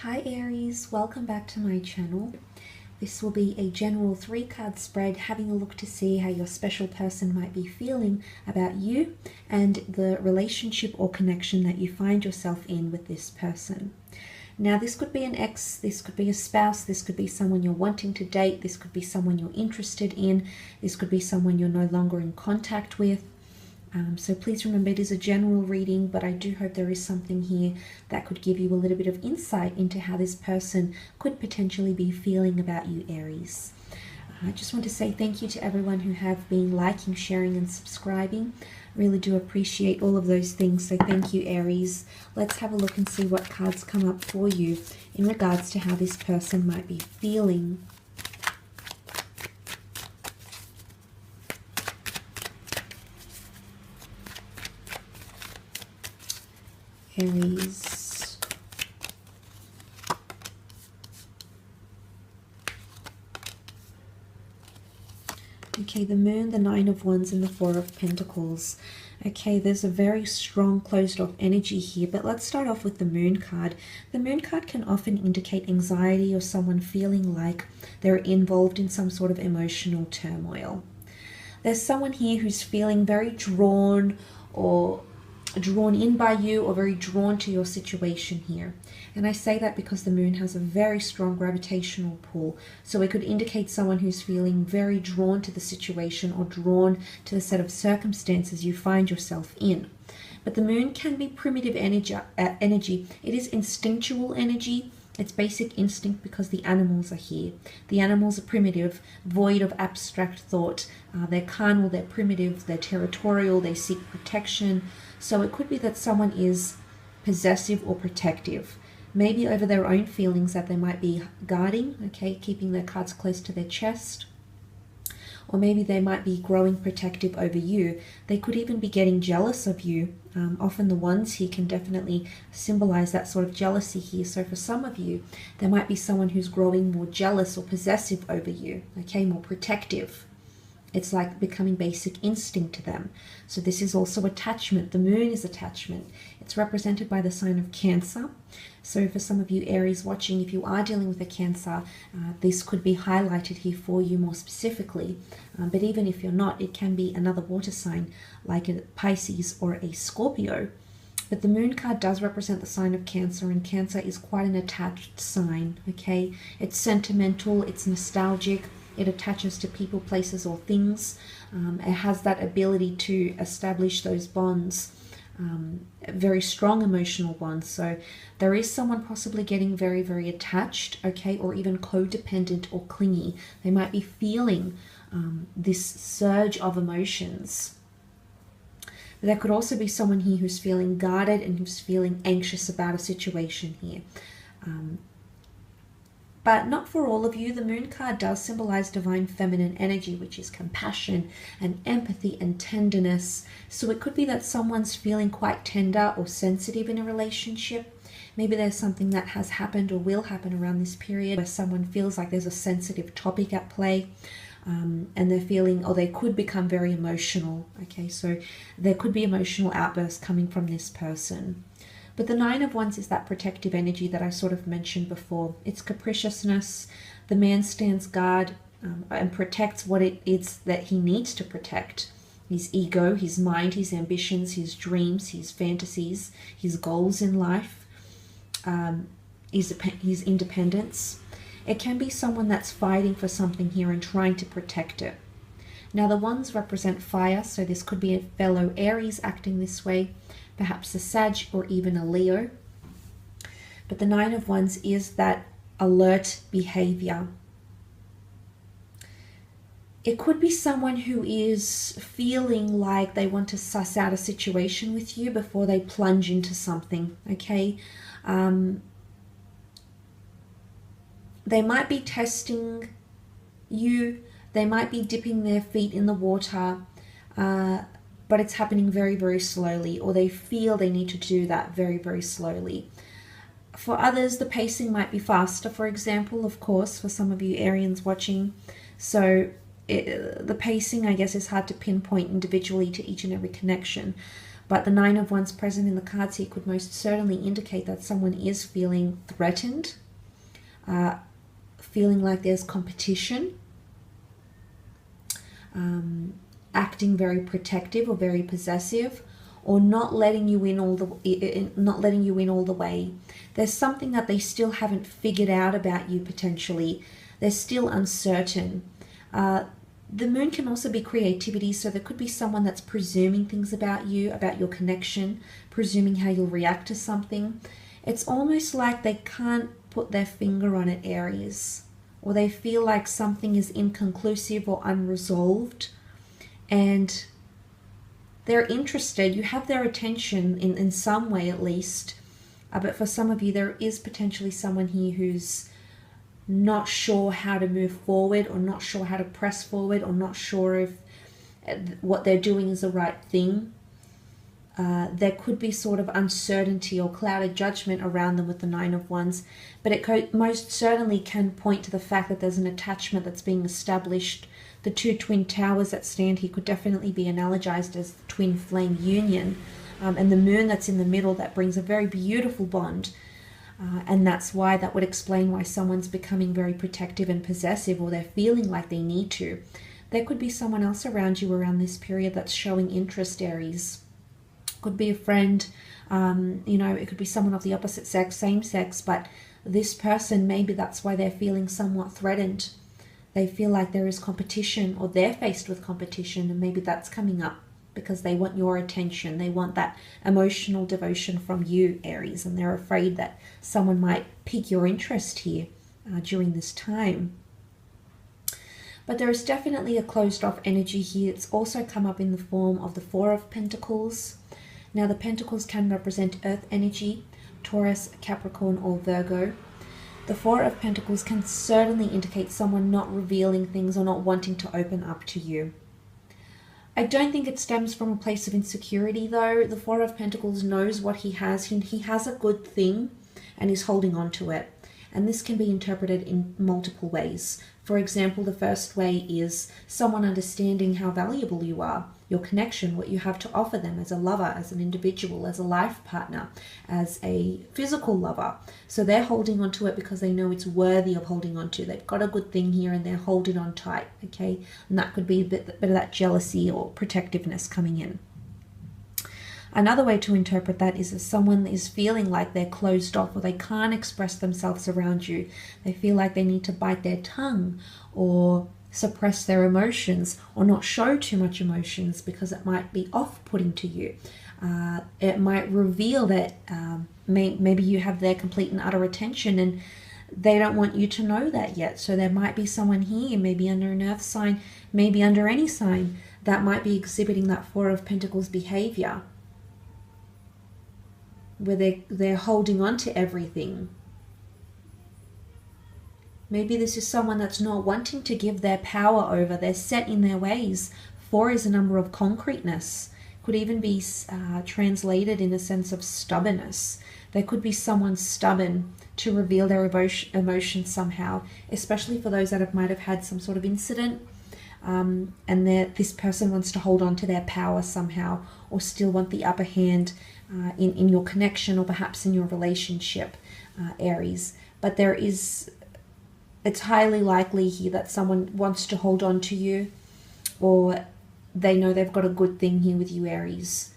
Hi Aries, welcome back to my channel. This will be a general 3-card spread, having a look to see how your special person might be feeling about you and the relationship or connection that you find yourself in with this person. Now this could be an ex, this could be a spouse, this could be someone you're wanting to date, this could be someone you're interested in, this could be someone you're no longer in contact with. So please remember, it is a general reading, but I do hope there is something here that could give you a little bit of insight into how this person could potentially be feeling about you, Aries. I just want to say thank you to everyone who have been liking, sharing, and subscribing. Really do appreciate all of those things, so thank you, Aries. Let's have a look and see what cards come up for you in regards to how this person might be feeling. Aries. Okay, the Moon, the Nine of Wands, and the Four of Pentacles. Okay, there's a very strong closed off energy here, but let's start off with the Moon card. The Moon card can often indicate anxiety or someone feeling like they're involved in some sort of emotional turmoil. There's someone here who's feeling very drawn in by you, or very drawn to your situation here. And I say that because the Moon has a very strong gravitational pull, so it could indicate someone who's feeling very drawn to the situation or drawn to the set of circumstances you find yourself in. But the Moon can be primitive energy. It is instinctual energy. It's basic instinct because the animals are here. The animals are primitive, void of abstract thought. They're carnal, they're primitive, they're territorial, they seek protection. So it could be that someone is possessive or protective, maybe over their own feelings that they might be guarding, okay, keeping their cards close to their chest. Or maybe they might be growing protective over you. They could even be getting jealous of you. Often the Wands here can definitely symbolize that sort of jealousy here. So for some of you, there might be someone who's growing more jealous or possessive over you, okay, more protective. It's like becoming basic instinct to them. So this is also attachment. The Moon is attachment. It's represented by the sign of Cancer. So for some of you Aries watching, if you are dealing with a Cancer, this could be highlighted here for you more specifically. But even if you're not, it can be another water sign like a Pisces or a Scorpio. But the Moon card does represent the sign of Cancer, and Cancer is quite an attached sign, okay? It's sentimental, it's nostalgic. It attaches to people, places, or things. It has that ability to establish those bonds, very strong emotional bonds. So there is someone possibly getting very, very attached, okay, or even codependent or clingy. They might be feeling this surge of emotions. There could also be someone here who's feeling guarded and who's feeling anxious about a situation here. But not for all of you. The Moon card does symbolize divine feminine energy, which is compassion and empathy and tenderness. So it could be that someone's feeling quite tender or sensitive in a relationship. Maybe there's something that has happened or will happen around this period where someone feels like there's a sensitive topic at play. And they're feeling, or they could become very emotional. Okay, so there could be emotional outbursts coming from this person. But the Nine of Wands is that protective energy that I sort of mentioned before. It's capriciousness. The man stands guard and protects what it is that he needs to protect. His ego, his mind, his ambitions, his dreams, his fantasies, his goals in life, his independence. It can be someone that's fighting for something here and trying to protect it. Now the Wands represent fire, so this could be a fellow Aries acting this way, perhaps a Sag or even a Leo. But the Nine of Wands is that alert behavior. It could be someone who is feeling like they want to suss out a situation with you before they plunge into something, okay? They might be testing you. They might be dipping their feet in the water, but it's happening very, very slowly, or they feel they need to do that very, very slowly. For others, the pacing might be faster, for example, of course, for some of you Arians watching. So the pacing, I guess, is hard to pinpoint individually to each and every connection. But the Nine of Wands present in the cards here could most certainly indicate that someone is feeling threatened, feeling like there's competition, acting very protective or very possessive, or not letting you in all the way. There's something that they still haven't figured out about you potentially. They're still uncertain. The moon can also be creativity, so there could be someone that's presuming things about you, about your connection, presuming how you'll react to something. It's almost like they can't put their finger on it, Aries, or they feel like something is inconclusive or unresolved, and they're interested. You have their attention in some way at least, but for some of you there is potentially someone here who's not sure how to move forward, or not sure how to press forward, or not sure if what they're doing is the right thing. There could be sort of uncertainty or clouded judgment around them with the Nine of Wands, but it most certainly can point to the fact that there's an attachment that's being established. The two twin towers that stand here could definitely be analogized as the twin flame union, and the moon that's in the middle, that brings a very beautiful bond. And that's why that would explain why someone's becoming very protective and possessive, or they're feeling like they need to. There could be someone else around you around this period that's showing interest, Aries. Could be a friend, you know, it could be someone of the opposite sex, same sex, but this person, maybe that's why they're feeling somewhat threatened. They feel like there is competition, or they're faced with competition, and maybe that's coming up because they want your attention. They want that emotional devotion from you, Aries, and they're afraid that someone might pique your interest here during this time. But there is definitely a closed off energy here. It's also come up in the form of the Four of Pentacles. Now the Pentacles can represent earth energy, Taurus, Capricorn, or Virgo. The Four of Pentacles can certainly indicate someone not revealing things or not wanting to open up to you. I don't think it stems from a place of insecurity though. The Four of Pentacles knows what he has. He has a good thing and he's holding on to it. And this can be interpreted in multiple ways. For example, the first way is someone understanding how valuable you are, your connection, what you have to offer them as a lover, as an individual, as a life partner, as a physical lover. So they're holding on to it because they know it's worthy of holding on to. They've got a good thing here and they're holding on tight, okay? And that could be a bit of that jealousy or protectiveness coming in. Another way to interpret that is that someone is feeling like they're closed off, or they can't express themselves around you. They feel like they need to bite their tongue or suppress their emotions, or not show too much emotions because it might be off-putting to you. It might reveal that maybe you have their complete and utter attention and they don't want you to know that yet. So there might be someone here, maybe under an earth sign, maybe under any sign, that might be exhibiting that Four of Pentacles behavior, where they're holding on to everything. Maybe this is someone that's not wanting to give their power over. They're set in their ways. Four is a number of concreteness. Could even be translated in a sense of stubbornness. There could be someone stubborn to reveal their emotions somehow, especially for those that might have had some sort of incident, and this person wants to hold on to their power somehow, or still want the upper hand in your connection, or perhaps in your relationship, Aries. But it's highly likely here that someone wants to hold on to you, or they know they've got a good thing here with you, Aries.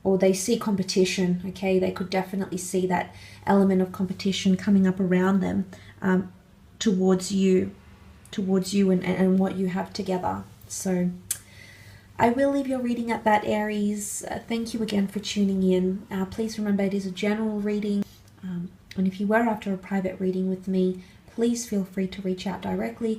Or they see competition, okay? They could definitely see that element of competition coming up around them, towards you and what you have together. So I will leave your reading at that, Aries. Thank you again for tuning in. Please remember it is a general reading. And if you were after a private reading with me, please feel free to reach out directly.